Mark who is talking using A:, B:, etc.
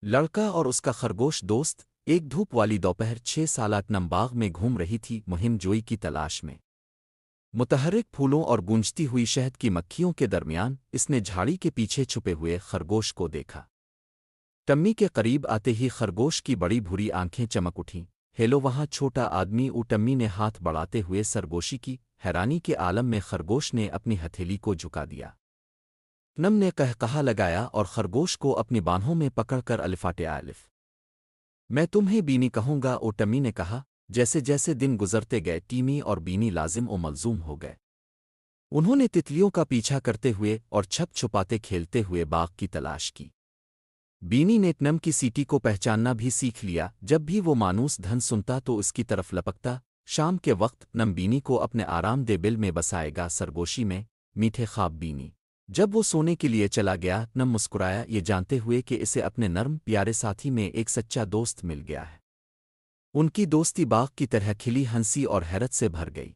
A: لڑکا اور اس کا خرگوش دوست ایک دھوپ والی دوپہر 6 سالہ نمباغ میں گھوم رہی تھی مہم جوئی کی تلاش میں۔ متحرک پھولوں اور گونجتی ہوئی شہد کی مکھیوں کے درمیان اس نے جھاڑی کے پیچھے چھپے ہوئے خرگوش کو دیکھا۔ ٹمی کے قریب آتے ہی خرگوش کی بڑی بھوری آنکھیں چمک اٹھیں۔ ہیلو وہاں چھوٹا آدمی ٹمی نے ہاتھ بڑھاتے ہوئے سرگوشی کی۔ حیرانی کے عالم میں خرگوش نے اپنی ہتھیلی کو جھکا دیا۔ نم نے قہقہا لگایا اور خرگوش کو اپنی بانہوں میں پکڑ کر الفاٹے الف میں تمہیں بینی کہوں گا ٹمی نے کہا۔ جیسے جیسے دن گزرتے گئے ٹیمی اور بینی لازم و ملزوم ہو گئے۔ انہوں نے تتلیوں کا پیچھا کرتے ہوئے اور چھپ چھپاتے کھیلتے ہوئے باغ کی تلاش کی۔ بینی نے نم کی سیٹی کو پہچاننا بھی سیکھ لیا۔ جب بھی وہ مانوس دھن سنتا تو اس کی طرف لپکتا۔ شام کے وقت نم بینی کو اپنے آرام دہ بل میں بسائے گا سرگوشی میں میٹھے خواب بینی۔ جب وہ سونے کے لیے چلا گیا نم مسکرایا یہ جانتے ہوئے کہ اسے اپنے نرم پیارے ساتھی میں ایک سچا دوست مل گیا ہے۔ ان کی دوستی باغ کی طرح کھلی ہنسی اور حیرت سے بھر گئی۔